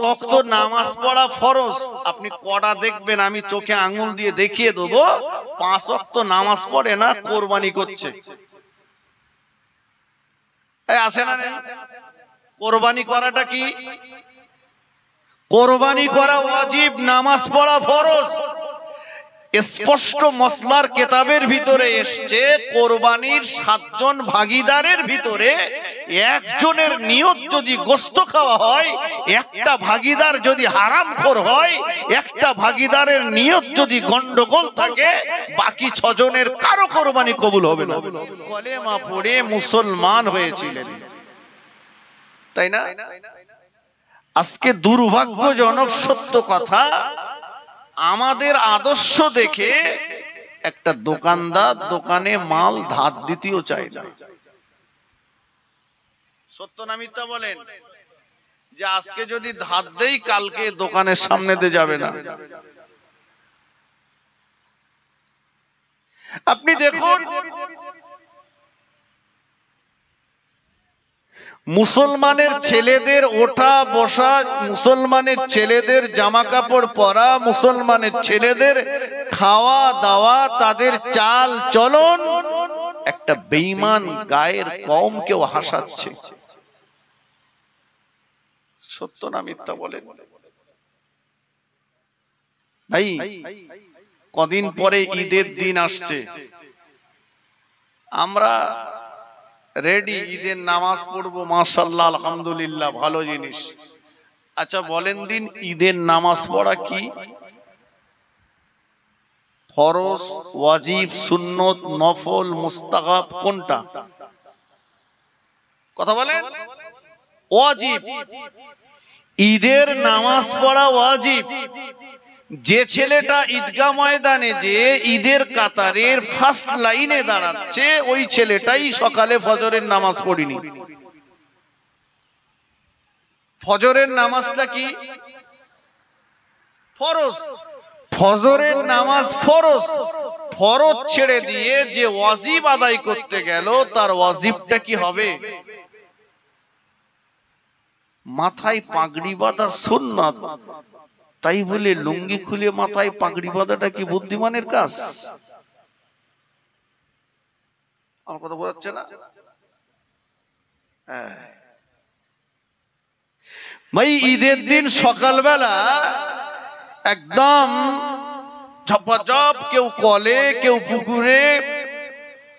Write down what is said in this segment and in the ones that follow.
ওয়াক্ত নামাজ পড়া ফরজ। আপনি কটা দেখবেন, আমি চোখে আঙুল দিয়ে দেখিয়ে দেবো 5 ওয়াক্ত নামাজ পড়ে না, কোরবানি করছে। আছে না? কোরবানি করাটা কি? কোরবানি করা ওয়াজিব, নামাজ পড়া ফরজ। স্পষ্ট মসলার কিতাবের ভিতরে এসছে কোরবানির 7 জন ভাগীদারের ভিতরে একজনের নিয়ত যদি গোশত খাওয়া হয়, একটা ভাগীদার যদি হারামখোর হয়, একটা ভাগীদারের নিয়ত যদি গন্ডগোল থাকে, বাকি 6 জনের কারো কোরবানি কবুল হবে না। কলেমা পড়ে মুসলমান হয়েছিলেন, তাই না? আজকে দুর্ভাগ্যজনক সত্য কথা, আমাদের আদর্শ দেখে একটা দোকানদার দোকানে মাল ধার দিতেও চায় না। সত্য না মিথ্যা বলেন? যে আজকে যদি ধার দেই, কালকে দোকানের সামনে দিয়ে যাবে না। আপনি দেখুন, মুসলমানের ছেলেদের ওঠা বসা, মুসলমানের ছেলেদের জামা কাপড় পরা, মুসলমানের ছেলেদের খাওয়া দাওয়া, তাদের চাল চলন একটা বেঈমান গায়ের কওমকেও হাসাচ্ছে। সত্য না মিথ্যা বলেন ভাই? কদিন পরে ঈদের দিন আসছে, আমরা রেডি, ঈদের নামাজ পড়বো, মাশাআল্লাহ আলহামদুলিল্লাহ, ভালো জিনিস। আচ্ছা বলেন দিন, ঈদের নামাজ পড়া কি? ফরজ, ওয়াজিব, সুন্নত, নফল, মুস্তাহাব, কোনটা? কথা বলেন। ওয়াজিব। ঈদের নামাজ পড়া ওয়াজিব। যে ছেলেটা ঈদগাহ ময়দানে যে ঈদের কাতারের ফার্স্ট লাইনে দাঁড়াচ্ছে, ওই ছেলেটাই সকালে ফজরের নামাজ পড়িনি। ফজরের নামাজটা কি? ফরজ। ফজরের নামাজ ফরজ। ফরজ ছেড়ে দিয়ে যে ওয়াজিব আদায় করতে গেল, তার ওয়াজিবটা কি হবে? মাথায় পাগড়ি বাঁধা সুন্নাত, তাই বলে লুঙ্গি খুলে মাথায় পাগড়ি বাঁধাটা কি বুদ্ধিমানের কাজ? আমার কথা বোঝাচ্ছে না? ভাই, ঈদের দিন সকালবেলা একদম ঝপাঝপ, কেউ কলে, কেউ পুকুরে,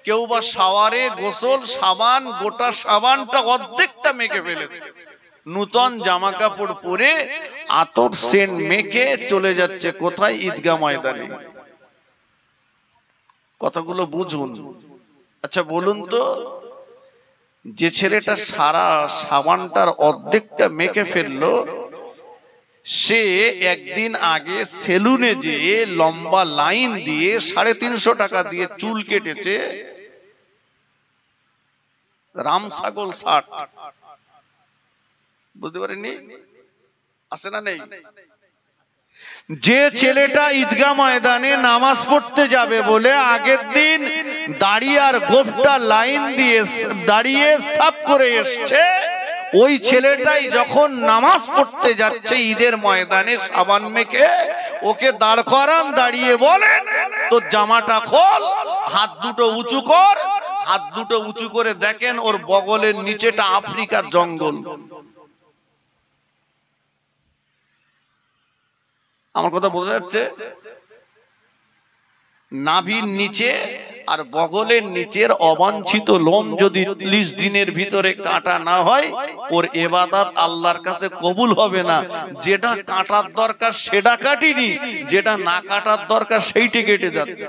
কেউ বা শাওয়ারে, গোসল, সাবান, গোটা সাবানটা অর্ধেকটা মেখে ফেলে, নূতন জামা কাপড় পরে আতর সেন্ট মেখে চলে যাচ্ছে কোথায়? ঈদগাহ ময়দানে। কথাগুলো বুঝুন। আচ্ছা বলুন তো, যে ছেলেটা সারা সাবানটার অর্ধেকটা মেখে ফেললো, সে একদিন আগে সেলুনে যেয়ে লম্বা লাইন দিয়ে 350 টাকা দিয়ে চুল কেটেছে, রাম ছাগল 60। বুঝতে পারেননি? আছে না নেই? যে ছেলেটা ঈদগাহ ময়দানে নামাজ পড়তে যাবে বলে আগের দিন দাড়ি আর গোফটা লাইন দিয়ে দাঁড়িয়ে সাফ করে এসছে, ওই ছেলেটাই যখন নামাজ পড়তে যাচ্ছে ঈদের ময়দানে সাবান মেখে, ওকে দাঁড় করান, দাঁড়িয়ে বলেন তোর জামাটা খোল, হাত দুটো উঁচু কর। হাত দুটো উঁচু করে দেখেন, ওর বগলের নিচেটা আফ্রিকার জঙ্গল। আমার কথা বোঝা যাচ্ছে? নাভির নিচে আর বগলের নিচের অবাঞ্ছিত লোম যদি 30 দিনের ভিতরে কাটা না হয়, ওর ইবাদত আল্লাহর কাছে কবুল হবে না। যেটা কাটার দরকার সেটা কাটিনি, যেটা না কাটার দরকার সেইটা কেটে যাচ্ছে।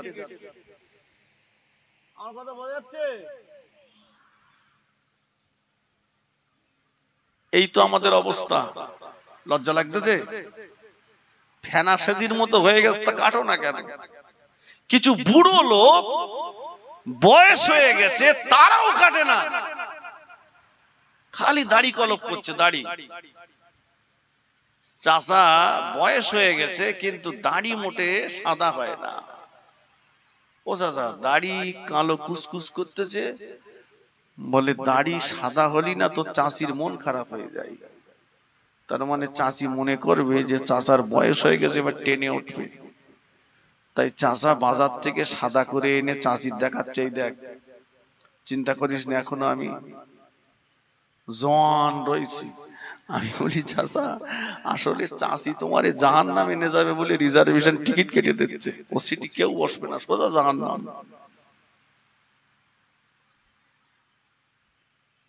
আমার কথা বোঝা যাচ্ছে? এই তো আমাদের অবস্থা। লজ্জা লাগতেছে? ফেনা সেজির মতো হয়ে গেছে, তা কাটো না কেন? কিছু বুড়ো লোক বয়স হয়ে গেছে, তারাও কাটে না, খালি দাড়ি কলপ করছে। দাড়ি, চাচা বয়স হয়ে গেছে কিন্তু দাড়ি মোটে সাদা হয় না। ও চাচা, দাড়ি কালো কুসকুস করতেছে। বলে দাড়ি সাদা হলি না তো চাষির মন খারাপ হয়ে যায়। তার মানে চাচি মনে করবে যে চাচার বয়স হয়ে গেছে, এবার টেনে উঠবে। তাই চাচা বাজার থেকে সাদা করে এনে চাচির দেখাচ্ছে, এই দেখ, চিন্তা করিস না এখনো আমি জওয়ান রয়েছি। আমি বলি চাচা, আসলে চাচি তোমার জাহান্নামে নিয়ে যাবে বলে রিজার্ভেশন টিকিট কেটে দিচ্ছে, ও সিটি কেউ বসবে না, সোজা জাহান্নাম।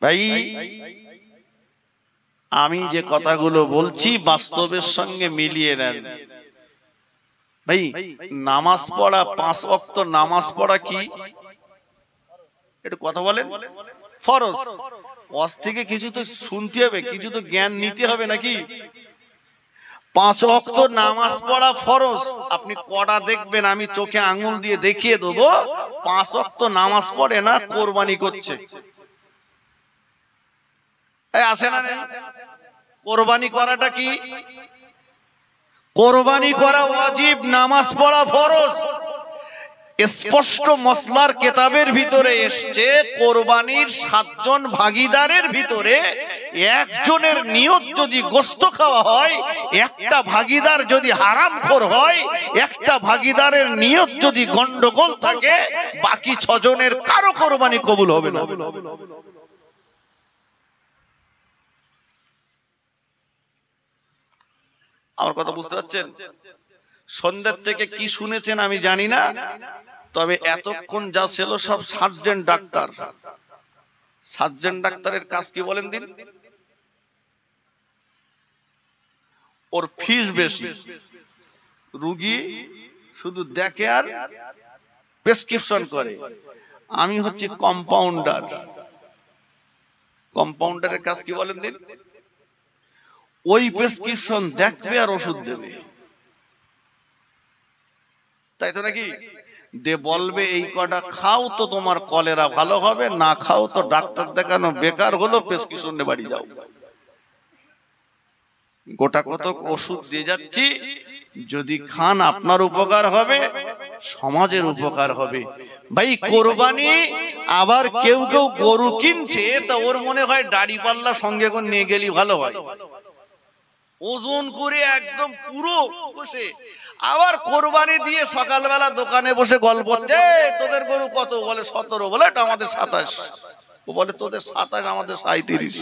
ভাই আমি যে কথাগুলো বলছি বাস্তবের সঙ্গে মিলিয়ে নেন। ভাই নামাজ পড়া, 5 ওয়াক্ত নামাজ পড়া কি একটু কথা বলেন? ফরজ। ওয়াজ থেকে কিছু তো শুনতে হবে, কিছু তো জ্ঞান নিতে হবে নাকি? 5 ওয়াক্ত নামাজ পড়া ফরজ। আপনি কটা দেখবেন, আমি চোখে আঙুল দিয়ে দেখিয়ে দেবো 5 ওয়াক্ত নামাজ পড়ে না, কোরবানি করছে। আছে না? কোরবানি করাটা কি? কোরবানি করা ওয়াজিব, নামাজ পড়া ফরজ। স্পষ্ট মসলার কেতাবের ভিতরে এসছে, কোরবানির 7 জন ভাগীদারের ভিতরে একজনের নিয়ত যদি গোশত খাওয়া হয়, একটা ভাগীদার যদি হারামখোর হয়, একটা ভাগীদারের নিয়ত যদি গন্ডগোল থাকে, বাকি 6 জনের কারো কোরবানি কবুল হবে না। আমার কথা বুঝতে পারছেন? সন্ধ্যার থেকে কি শুনেছেন আমি জানি না, তবে এতক্ষণ যা ছিল সব সার্জেন্ট ডাক্তার। সার্জেন্ট ডাক্তারের কাজ কি বলেন দিন? ওর ফিস বেশি, রোগী শুধু দেখে আর প্রেসক্রিপশন করে। আমি হচ্ছি কম্পাউন্ডার। কম্পাউন্ডারের কাজ কি বলেন দিন? ওই প্রেসক্রিপশন দেখবে আর ওষুধ দেবে, তাই তো নাকি? দে বলবে এই কটা খাও তো তোমার কলেরা ভালো হবে, না খাও তো ডাক্তার দেখানো বেকার হলো, প্রেসক্রিপশন নিয়ে বাড়ি যাও। গোটা কত ওষুধ দিয়ে যাচ্ছি, যদি খান আপনার উপকার হবে, সমাজের উপকার হবে। ভাই কোরবানি, আবার কেউ কেউ গরু কিনছে, তা ওর মনে হয় দাড়ি পাল্লা সঙ্গে করে নিয়ে গেলি ভালো হয়, ওজন করে একদম পুরো বসে। আবার কোরবানি দিয়ে সকালবেলা দোকানে বসে গল্প হচ্ছে, তোদের গরু কত? বলে 17। বলে এটা আমাদের 27। ও বলে তোদের 27, আমাদের 37।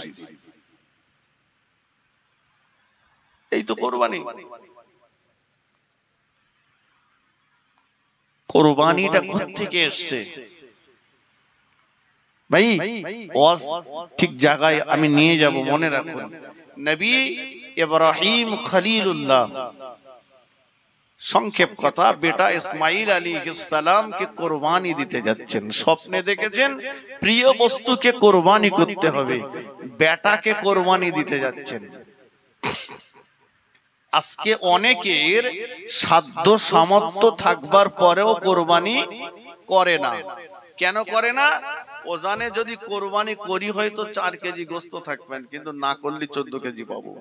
এই তো কোরবানি। কোরবানিটা কোত্থেকে এসছে? ভাই ওয়াজ ঠিক জায়গায় আমি নিয়ে যাব, মনে রাখুন। নবী ইব্রাহিম খলিলুল্লাহ, সংক্ষেপ কথা, বেটা ইসমাইল আলাইহিস সালামকে কোরবানি দিতে যাচ্ছেন। স্বপ্নে দেখেছেন প্রিয় বস্তুকে কোরবানি করতে হবে, বেটাকে কোরবানি দিতে যাচ্ছেন। আজকে অনেকের সাধ্য সামর্থ্য থাকবার পরেও কোরবানি করে না। কেন করে না? ও জানে যদি কোরবানি করি হয়তো 4 কেজি গোশত থাকবেন, কিন্তু না করলে 14 কেজি পাবো।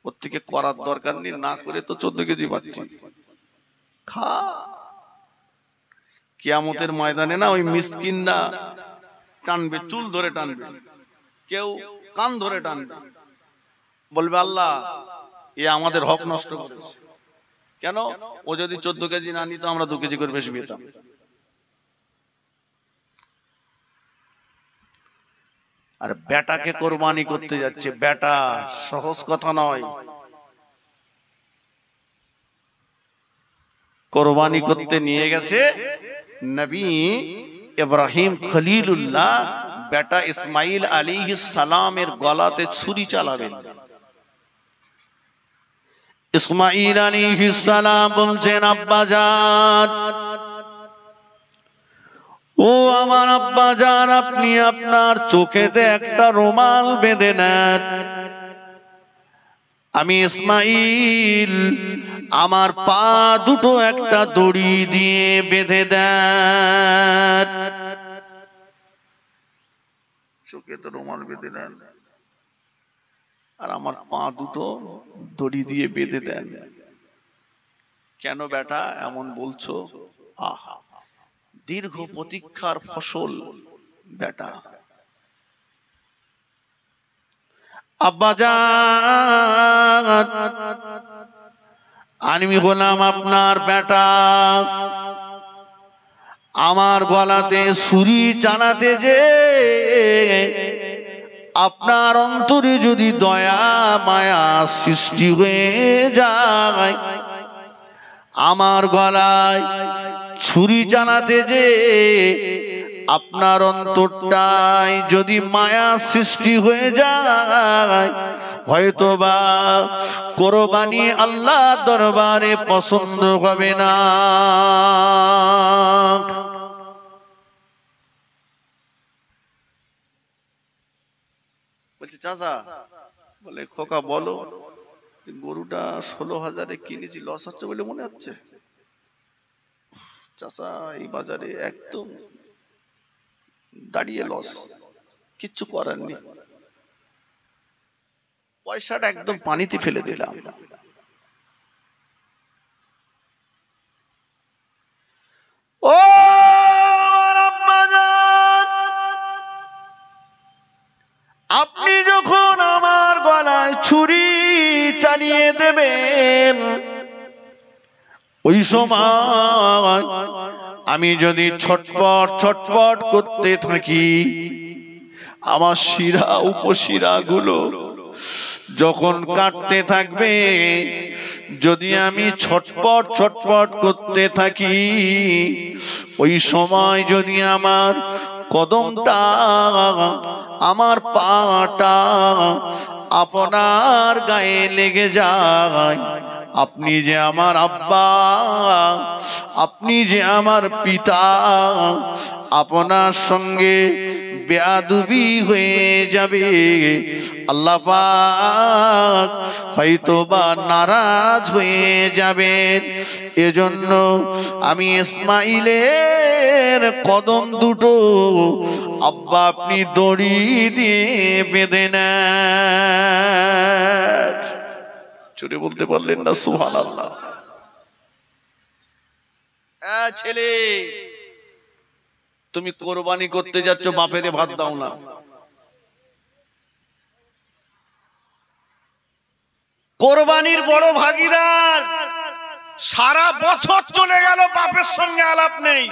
ওর থেকে করার দরকার নেই, না করে তো 14 কেজি পাচ্ছি। খা। কিয়ামতের ময়দানে না ওই মিসকিনরা টানবে, চুল ধরে টানবে, কেউ কান ধরে টানবে, বলবে আল্লাহ এ আমাদের হক নষ্ট করেছে। কেন? ও যদি 14 কেজি না নিত আমরা 2 কেজি করে বেশি পেতাম। আর বেটাকে কোরবানি করতে যাচ্ছে, বেটা সহজ কথা নয়। কোরবানি করতে নিয়ে গেছে নবী ইব্রাহিম খলিলুল্লাহ, বেটা ইসমাইল আলাইহিস সালামের গলাতে ছুরি চালাবেন। ইসমাইল আলাইহিস সালাম বলছেন, আব্বা জান, ও আমার আব্বা জান, আপনি আপনার চোখেতে একটা রুমাল বেঁধে নেন। আমি ইসমাইল আমার পা দুটো একটা দড়ি দিয়ে বেঁধে দেন। চোখেতে রুমাল বেঁধে দেন আর আমার পা দুটো দড়ি দিয়ে বেঁধে দেন। কেন বেটা এমন বলছো? আহা, দীর্ঘ প্রতীক্ষার ফসল বেটা। আব্বাজান, আমি হলাম আপনার বেটা, আমার গলাতে ছুরি চালাতে যে আপনার অন্তরে যদি দয়া মায়া সৃষ্টি হয়ে যায়, আমার গলায় ছুরি চালাতে যে আপনার অন্তরটায় যদি মায়া সৃষ্টি হয়ে যায়, হয়তোবা কোরবানি আল্লাহ দরবারে পছন্দ হবে না। বলছে চাচা, বলে খোকা বলো, গরুটা 16,000 কিনেছি, লস হচ্ছে বলে মনে হচ্ছে? চাচা, এই বাজারে একদম দাঁড়িয়ে লস, কিচ্ছু করার নেই, পয়সাটা একদম পানিতে ফেলে দিলাম। ও আব্বাজান, আপনি যখন আমার গলায় ছুরি চালিয়ে দেবেন, ওই সময় আমি যদি ছটপট ছটপট করতে থাকি, আমার শিরা উপশিরা গুলো যখন কাটতে থাকবে, যদি আমি ছটপট ছটপট করতে থাকি, ওই সময় যদি আমার কদমটা আমার পাটা আপনার গায়ে লেগে যায়, আপনি যে আমার আব্বা, আপনি যে আমার পিতা, আপনার সঙ্গে বেয়াদবি হয়ে যাবে, আল্লাহ পাক হয়তোবা নারাজ হয়ে যাবেন। এজন্য আমি ইসমাইলের কদম দুটো আব্বা আপনি দড়ি দিয়ে বেঁধে নেন। চুরি বলতে পারলেন না সুবহানাল্লাহ? ছেলে, তুমি কোরবানি করতে যাচ্ছ, বাপেরে ভাত দাও না। কোরবানির বড় ভাগীদার সারা বছর চলে গেল, বাপের সঙ্গে আলাপ নেই,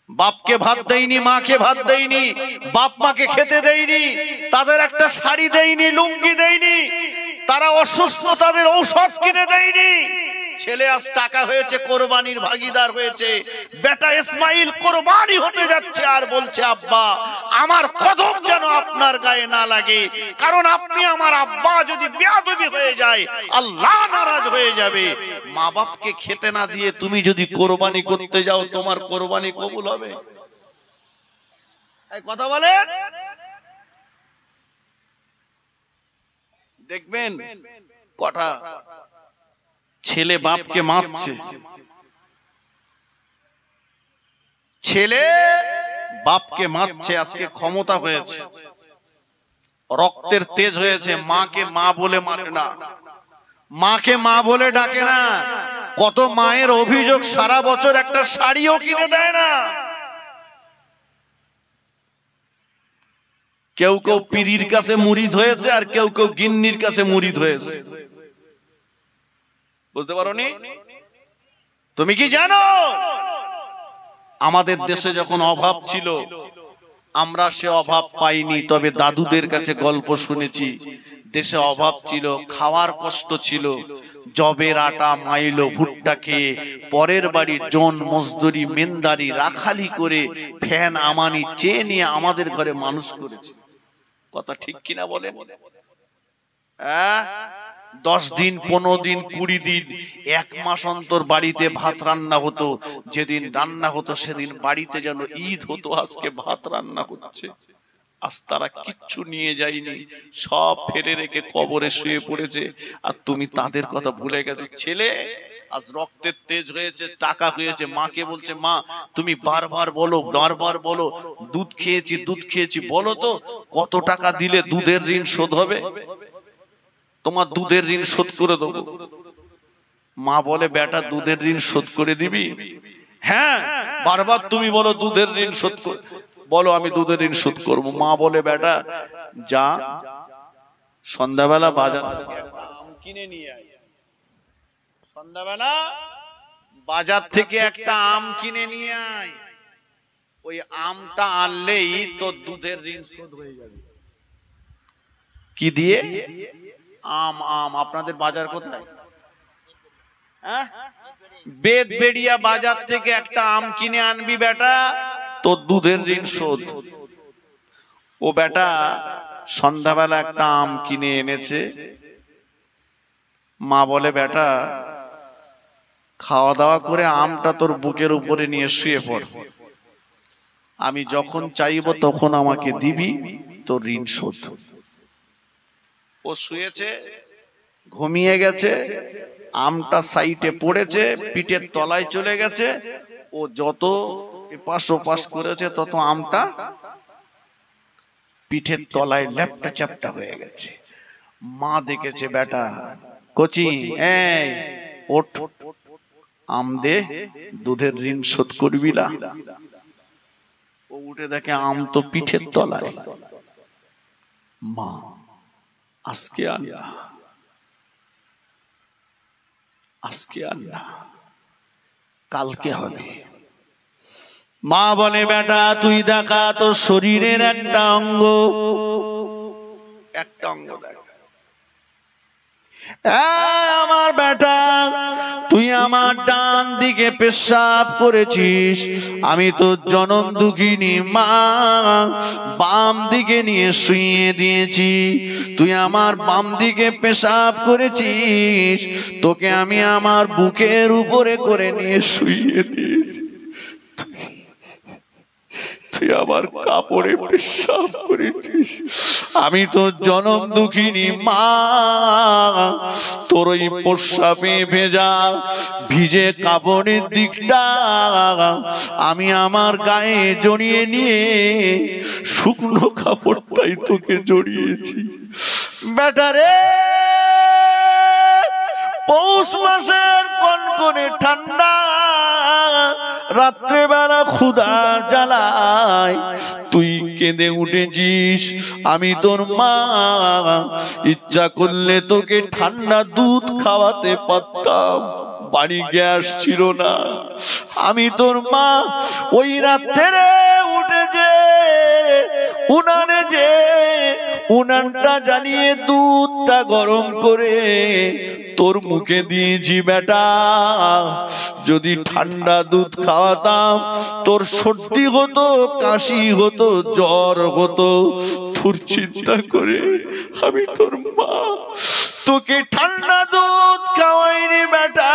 বাপকে ভাত দেয়নি, মাকে ভাত দেয়নি, বাপ মাকে খেতে দেয়নি, তাদের একটা শাড়ি দেয়নি, লুঙ্গি দেয়নি, তারা অসুস্থ, তাদের ঔষধ কিনে দেয়নি। ছেলে আজ টাকা হয়েছে, কোরবানির ভাগীদার হয়েছে, বেটা ইসমাইল কোরবানি হতে যাচ্ছে আর বলছে আব্বা আমার কদম যেন আপনার গায়ে না লাগে, কারণ আপনি আমার আব্বা, যদি বেয়াদবি হয়ে যায় আল্লাহ নারাজ হয়ে যাবে। মা বাপকে খেতে না দিয়ে তুমি যদি কোরবানি করতে যাও, তোমার কোরবানি কবুল হবে? এই কথা বলেন। দেখবেন কটা ছেলে বাপকে মারছে, ছেলে বাপকে মারছে, আজকে ক্ষমতা হয়েছে, রক্তের তেজ হয়েছে, মাকে মা বলে মানে না, মাকে মা বলে ডাকে না। কত মায়ের অভিযোগ সারা বছর একটা শাড়িও কিনে দেয় না। কেউ কেউ পীরির কাছে মুরিদ হয়েছে, আর কেউ কেউ গিন্নির কাছে মুরিদ হয়েছে। বুঝতে পারোনি? তুমি কি জানো, আমাদের দেশে যখন অভাব ছিল, আমরা সে অভাব পাইনি, তবে দাদুদের কাছে গল্প শুনেছি, দেশে অভাব ছিল, খাওয়ার কষ্ট ছিল, জবের আটা মাইলো ভুট্টা খেয়ে পরের বাড়ি জন মজদুরি মেনদারি রাখালি করে ফ্যান আমানি চেয়ে নিয়ে আমাদের ঘরে মানুষ করেছে। কথা ঠিক কিনা বলেন? 10 দিন 15 দিন 20 দিন 1 মাস অন্তর বাড়িতে ভাত রান্না হতো। যেদিন রান্না হতো সেদিন বাড়িতে যেন ঈদ হতো। আজকে ভাত রান্না হচ্ছে, আজ তারা কিচ্ছু নিয়ে যায়নি, সব ফেলে রেখে কবরে শুয়ে পড়েছে, আর তুমি তাদের কথা ভুলে গেছো। ছেলে আজ রক্তের তেজ হয়েছে, টাকা হয়েছে, মাকে বলছে মা তুমি বারবার বলো, বারবার বলো, দুধ খেয়েছি দুধ খেয়েছি, বলো তো কত টাকা দিলে দুধের ঋণ শোধ হবে? তোমার দুধের ঋণ শোধ করে দেবো। মা বলে বেটা দুধের ঋণ শোধ করে দিবি? হ্যাঁ, বারবার তুমি বলো দুধের ঋণ শোধ কর, বলো আমি দুধের ঋণ শোধ করবো। মা বলে বেটা যা সন্ধ্যাবেলা বাজার থেকে একটা আম কিনে নিয়ে আয়। সন্ধ্যাবেলা বাজার থেকে একটা আম কিনে নিয়ে আয়। ওই আমটা আনলেই তো দুধের ঋণ শোধ হয়ে যাবে। কি দিয়ে? আম। আম। আপনাদের বাজার কোথায়? বেদবেড়িয়া বাজার থেকে একটা আম কিনে আনবি বেটা, তোর দুধের ঋণ শোধ। ও বেটা সন্ধ্যাবেলা একটা আম কিনে এনেছে। মা বলে, বেটা খাওয়া দাওয়া করে আমটা তোর বুকের উপরে নিয়ে শুয়ে পড়, আমি যখন চাইবো তখন আমাকে দিবি, তোর ঋণ শোধ। ও শুয়েছে, ঘুমিয়ে গেছে, আমটা সাইডে পড়েছে, পিঠের তলায় চলে গেছে। ও যত এপাশ ওপাশ করেছে তত আমটা পিঠের তলায় ল্যাপটা চ্যাপটা হয়ে গেছে। মা দেখেছে, বেটা কচি, এই ওঠ, আম দে, দুধের ঋণ শোধ করবি না। ও উঠে দেখে আম তো পিঠের তলায়। মা, আজকে আর না, আজকে আর না, কালকে হবে। মা বলে, বেটা তুই দেখা তোর শরীরের একটা অঙ্গ, একটা অঙ্গ দেখ। আমার বেটা, তুই আমার ডান দিকে পেশাব করেছিস, আমি তো জনম দুঃখিনী মা বাম দিকে নিয়ে শুইয়ে দিয়েছি। তুই আমার বাম দিকে পেশাব করেছিস, তোকে আমি আমার বুকের উপরে করে নিয়ে শুইয়ে দিয়েছি। তুই আবার কাপড়ে পেশাব করেছিস, আমি তো জনম দুঃখিনী মা তোর ওই পেশাবে ভেজা ভিজে কাপড়ের দিকটা আমি আমার গায়ে জড়িয়ে নিয়ে শুকনো কাপড়টাই তোকে জড়িয়েছি। বেটারে, পৌষ মাসের কনকনে ঠান্ডা, রাত্রেবেলা ক্ষুধার জ্বালায় তুই কেঁদে উঠেছিস। আমি তোর মা, ইচ্ছা করলে তোকে ঠান্ডা দুধ খাওয়াতে পারতাম, বাড়ি গ্যাস ছিল না। আমি তোর মা ওই রাত্রে উঠে যে উনানে যে উনানটা জ্বালিয়ে দুধটা গরম করে তোর মুখে দিয়েছি। বেটা, যদি ঠান্ডা দুধ খাওয়াতাম তোর সর্দি হতো, কাশি হতো, জ্বর হতো। তোর চিন্তা করে আমি তোর মা তোকে ঠান্ডা দুধ খাওয়াইনি। বেটা,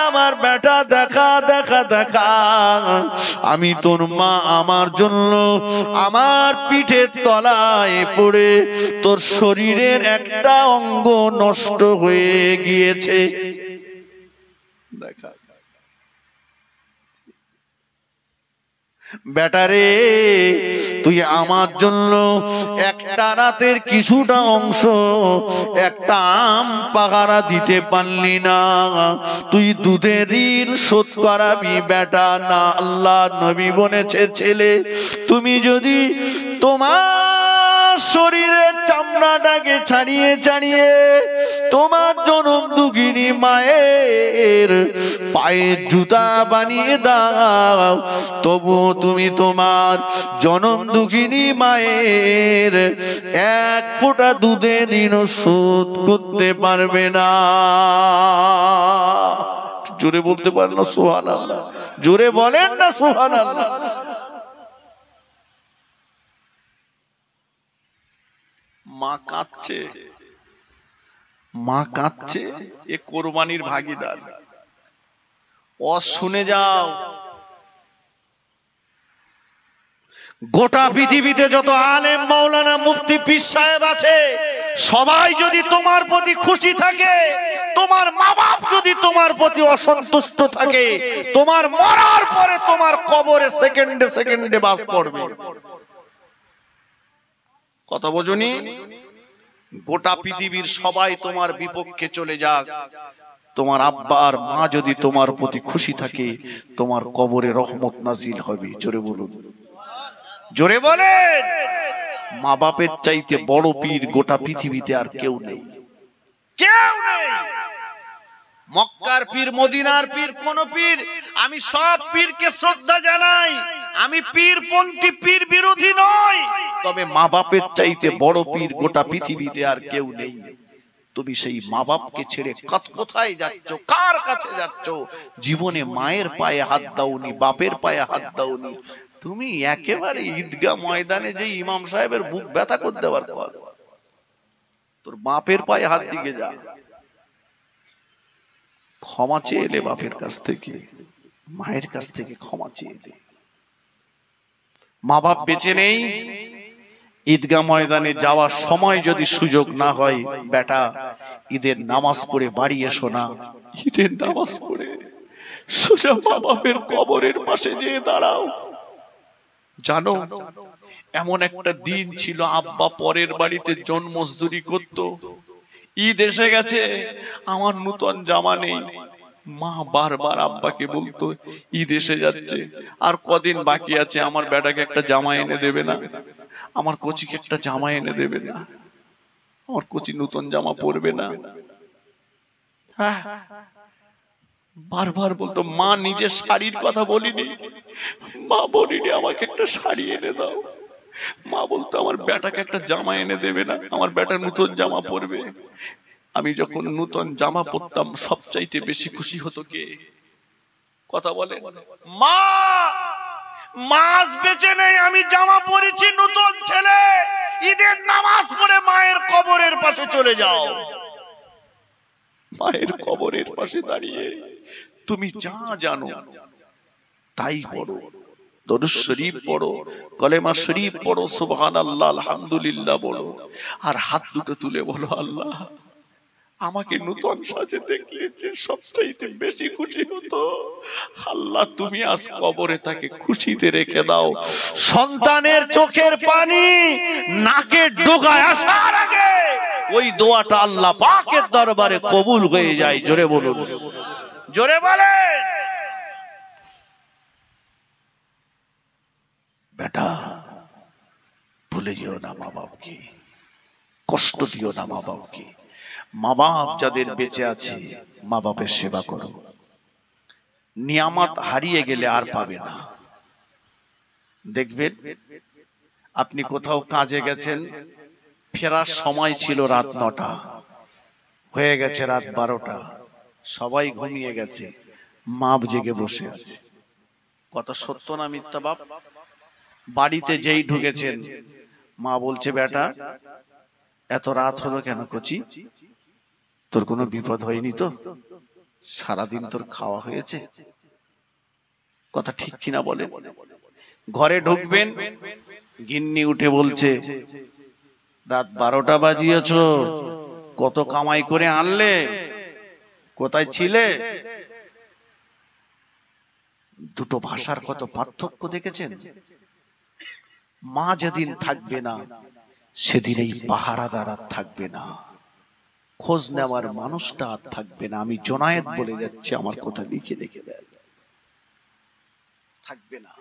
আমার বেটা দেখা দেখা দেখা, আমি তোর মা আমার জন্য আমার পিঠের তলায় পড়ে তোর শরীরের একটা অঙ্গ নষ্ট হয়ে গিয়েছে। দেখা বেটারে, তুই আমার জন্য একটা রাতের কিছুটা অংশ একটা আম পাহারা দিতে পারলি না। তুই দুধের ঋণ শোধ করাবি বেটা না। আল্লাহ নবী বলেছে, ছেলে তুমি যদি তোমার শরীরের চামড়াটাকে ছাড়িয়ে ছাড়িয়ে তোমার জনম দুঃখিনী মায়ের পায়ের জুতা বানিয়ে দাও, তবুও তুমি তোমার জনম দুঃখিনী মায়ের এক ফোঁটা দুধের ঋণ শোধ করতে পারবে না। জোরে বলতে পারেন না সুবহানাল্লাহ? জোরে বলেন না সুবহানাল্লাহ? মা কাঁদছে, মা কাঁদছে, এ কোরবানির ভাগীদার। শুনে যাও, গোটা পৃথিবীতে যত আলেম মাওলানা মুফতি পীর সাহেব আছে, সবাই যদি তোমার প্রতি খুশি থাকে, তোমার মা বাপ যদি তোমার প্রতি অসন্তুষ্ট থাকে, তোমার মরার পরে তোমার কবরে সেকেন্ডে সেকেন্ডে বাস পড়বে। কথা বোঝনি? গোটা পৃথিবীর সবাই তোমার বিপক্ষে চলে যাক, তোমার আব্বা আর মা যদি তোমার প্রতি খুশি থাকে, তোমার কবরে রহমত নাজিল হবে। জোরে বলুন, জোরে বলেন। মা বাপের চাইতে বড় পীর গোটা পৃথিবীতে আর কেউ নেই, কেউ নেই। মক্কার পীর, মদিনার পীর, কোন পীর, আমি সব পীরকে শ্রদ্ধা জানাই, আমি পীরপন্থী, পীর বিরোধী নই, তবে মা বাপের চাইতে বড় পীর গোটা পৃথিবীতে আর কেউ নেই। তুমি সেই মা বাপকে ছেড়ে কোথায় যাচ্ছ, কার কাছে যাচ্ছ? জীবনে মায়ের পায়ে হাত দাওনি, বাপের পায়ে হাত দাওনি, তুমি একেবারে ঈদগাহ ময়দানে যে ইমাম সাহেবের বুক ব্যথা করে দেওয়ার পর তোর বাপের পায়ে হাত দিকে যা, ক্ষমা চেয়ে এলে বাপের কাছ থেকে, মায়ের কাছ থেকে ক্ষমা চেয়ে এলে। মা বাপ বেঁচে নেই, ঈদগাহ ময়দানে যাওয়ার সময় যদি সুযোগ না হয়, বেটা ঈদের নামাজ পড়ে বাড়ি এসো না, ঈদের নামাজ পড়ে সোজা মা বাপের কবরের পাশে যেয়ে দাঁড়াও। জানো, এমন একটা দিন ছিল, আব্বা পরের বাড়িতে জন মজদুরি করত, ঈদ এসে গেছে, আমার নতুন জামা নেই, মা বারবার আব্বাকে বলতো ঈদ এসে যাচ্ছে, আর কদিন বাকি আছে, আমার বেটাকে একটা জামা এনে দেবে না, আমার কচিকে একটা জামা এনে দেবে না, আমার কচি নতুন জামা পরবে না। হ্যাঁ, বারবার বলতো। মা নিজের শাড়ির কথা বলিনি, মা বলিনি আমাকে একটা শাড়ি এনে দাও, মা বলতো আমার বেটাকে একটা জামা এনে দেবে না, আমার বেটা নতুন জামা পরবে। আমি যখন নতুন জামা পরতাম সবচাইতে বেশি খুশি হতো কে? কথা বলে মা। মাস বেঁচে নেই, আমি জামা পরেছি নতুন, ছেলে ঈদের নামাজ পড়ে মায়ের কবরের পাশে চলে যাও, মায়ের কবরের পাশে দাঁড়িয়ে তুমি যা জানো তাই পড়ো, দরুদ শরীফ পড়ো, কলেমা শরীফ পড়ো, সুবহানাল্লাহ, আলহামদুলিল্লাহ বলো, আর হাত দুটো তুলে বলো, আল্লাহ আমাকে নতুন সাজে দেখলে যে সবচাইতে বেশি খুশি হতো, আল্লাহ তুমি আজ কবরে তাকে খুশিতে রেখে দাও। সন্তানের চোখের পানি নাকে ডোগায় আসার আগে ওই দোয়াটা আল্লাহ পাকের দরবারে কবুল হয়ে যায়। জোরে বলুন, জোরে বলেন। বেটা ভুলে যেও না মা বাপকে, কষ্ট দিও না মা বাপকে। মা বাপ যাদের বেঁচে আছে, মা বাপের সেবা করো, নিয়ামত হারিয়ে গেলে আর পাবে না। দেখবেন আপনি কোথাও কাজে গেছেন, ফেরার সময় ছিল রাত 9টা, হয়ে গেছে রাত 12টা, সবাই ঘুমিয়ে গেছে, মা জেগে বসে আছে। কত সত্য না মিথ্যা বাপ? বাড়িতে যেই ঢুকেছেন, মা বলছে বেটা এত রাত হলো কেন কচি? তোর কোনো বিপদ হয়নি তো? সারাদিন তোর খাওয়া হয়েছে? কথা ঠিক কিনা বলে? ঘরে ঢুকবেন, গিন্নি উঠে বলছে রাত 12টা বাজিয়েছ, কত কামাই করে আনলে, কোথায় ছিলে? দুটো ভাষার কত পার্থক্য দেখেছেন? মা যেদিন থাকবে না সেদিন এই পাহারাদার আর থাকবে না, খোঁজ নেওয়ার মানুষটা আর থাকবে না। আমি জোনায়েত বলে যাচ্ছি, আমার কথা লিখে রেখে দেন, থাকবে না।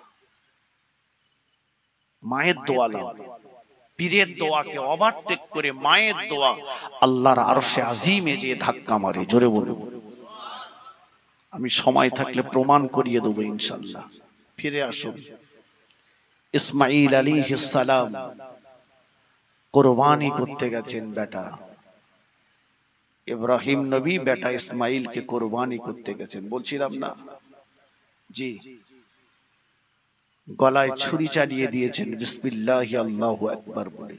মায়ের দোয়া নাও, পীরের দোয়াকে ওভারটেক করে মায়ের দোয়া আল্লাহর আরশে আজিমে যে ধাক্কা মারে। জোরে বলুন। আমি সময় থাকলে প্রমাণ করিয়ে দেবো ইনশাআল্লাহ। ফিরে আসুন। ইসমাঈল আলাইহিস সালাম কুরবানি করতে গেছেন বেটা, ইব্রাহিম নবী বেটা ইসমাঈলকে কুরবানি করতে গেছেন, বলছিলাম না? জি। গলায় ছুরি চালিয়ে দিয়েছেন বিসমিল্লাহি আল্লাহু আকবার বলে,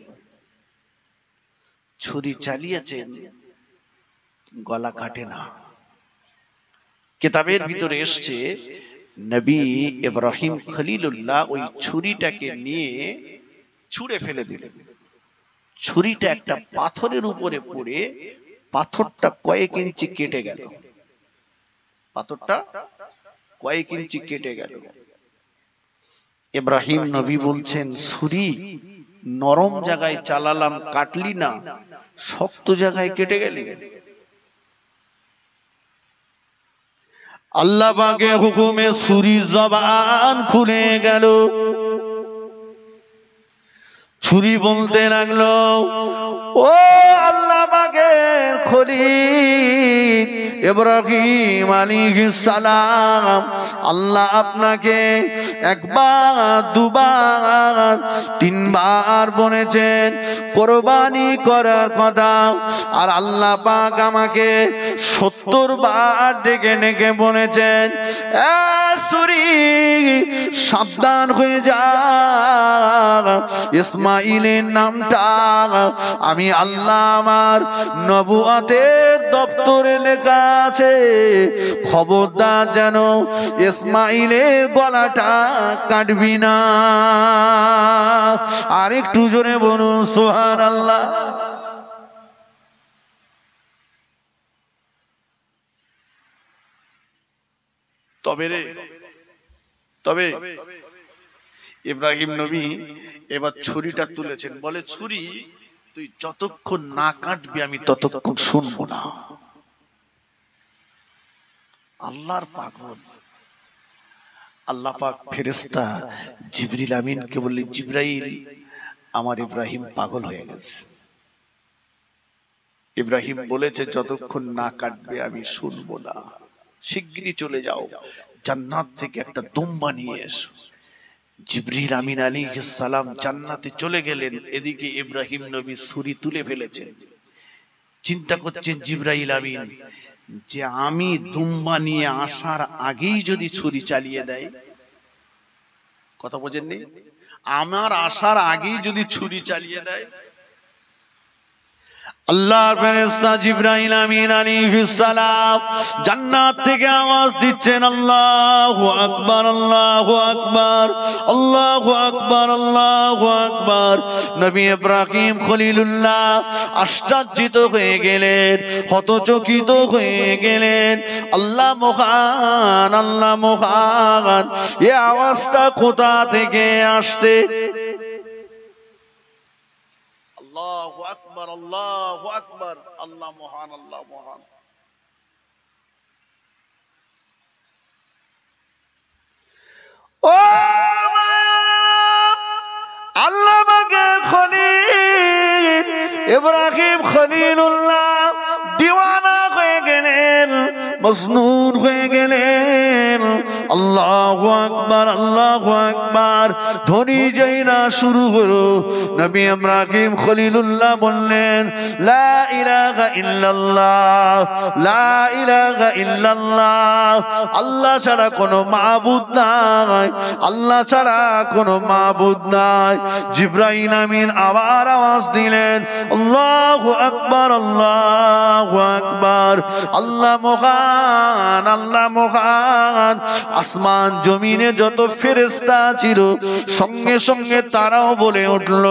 ছুরি চালিয়েছেন, গলা কাটে না। কিতাবের ভিতরে এসছে নবী ইব্রাহিম খলিলুল্লাহ ওই ছুরিটাকে নিয়ে ছুঁড়ে ফেলে দিলেন। ছুরিটা একটা পাথরের উপরে পড়ে পাথরটা কয়েক ইঞ্চি কেটে গেল, পাথরটা কয়েক ইঞ্চি কেটে গেল। ইব্রাহিম নবী বলছেন ছুরি নরম জায়গায় চালালাম, কাটলি না, শক্ত জায়গায় কেটে গেলি। আল্লাহ পাকের হুকুমে ছুরি জবান খুলে গেল, ছুরি বলতে লাগলো, ও আল্লাহ পাকের খলিল ইব্রাহিম আলাইহিস সালাম, আল্লাহ আপনাকে একবার, দুবার, তিনবার বলেছেন কোরবানি করার কথা, আর আল্লাহ পাক আমাকে 70 বার ডেকে ডেকে বলেছেন, ছুরি সাবধান হয়ে যা, ইসমাইলের নামটা আমি আল্লাহ আমার নবুয়তের দপ্তরে লেখা আছে, খবরদার যেন ইসমাইলের গলাটা কাটবি না। আর একটু জোরে বলুন সুবহানাল্লাহ। তবে ইব্রাহিম নবী এবার ছুরিটা তুলেছেন, বলে ছুরি তুই যতক্ষণ না কাটবি আমি ততক্ষণ শুনবো না। আল্লাহর পাগল, আল্লাহ পাক ফেরেশতা জিবরিল আমিনকে বললেন, জিবরাইল আমার ইব্রাহিম পাগল হয়ে গেছে। ইব্রাহিম বলেছে যতক্ষণ না কাটবে আমি শুনবো না, শিগগিরই চলে যাও, জান্নাত থেকে একটা দুম্বা নিয়ে এসো। জিবরিল আমিন আলাইহিস সালাম জান্নাতে চলে গেলেন, এদিকে ইব্রাহিম নবী ছুরি তুলে ফেলেছেন। চিন্তা করছেন জিবরাইল আমিন যে আমি দুম্বা নিয়ে আসার আগেই যদি ছুরি চালিয়ে দেয়, কথা বোঝেননি, আমার আসার আগেই যদি ছুরি চালিয়ে দেয়। আল্লাহর ফেরেশতা জিবরাইল আমিন আলাইহিস সালাম জান্নাত থেকে আওয়াজ দিচ্ছেন, আল্লাহু আকবার, আল্লাহু আকবার, আল্লাহু আকবার, আল্লাহু আকবার। নবী ইব্রাহিম খলিলুল্লাহ আশ্চর্যিত হয়ে গেলেন, হতচকিত হয়ে গেলেন। আল্লাহ মহান, আল্লাহ মহান, এই আওয়াজটা কোথা থেকে আসছে? আল্লাহু আকবার, আল্লাহু আকবার, আল্লাহ মহান, আল্লাহ মহান। ও আল্লাহ পাকের খলিল ইব্রাহিম খলিলুল্লাহ দিওয়ানা হয়ে গেলেন, মজনুন হয়ে গেলেন। আল্লাহু আকবার, আল্লাহু আকবার ধ্বনি যেই না শুরু হলো, নবী ইব্রাহিম খলিলুল্লাহ বললেন, লা ইলাহা ইল্লাল্লাহ, লা ইলাহা ইল্লাল্লাহ, আল্লাহ ছাড়া কোনো মাবুদ নাই, আল্লাহ ছাড়া কোনো মাবুদ নাই। জিবরাইল আমিন আবার আওয়াজ দিলেন, আল্লাহু আকবার, আল্লাহু আকবার, আল্লাহ মহান, আল্লাহ মহান। আসমান জমিনে যত ফেরেশতা ছিল সঙ্গে সঙ্গে তারাও বলে উঠল,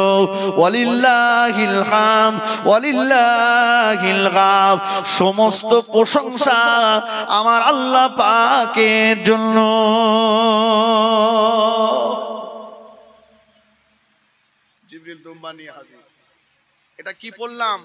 ওয়ালিল্লাহিল হামদ, ওয়ালিল্লাহিল গাব, সমস্ত প্রশংসা আমার আল্লাহ পাকের জন্য। জিবরিল দুম্বা নিয়ে হাজির। এটা কি পড়লাম?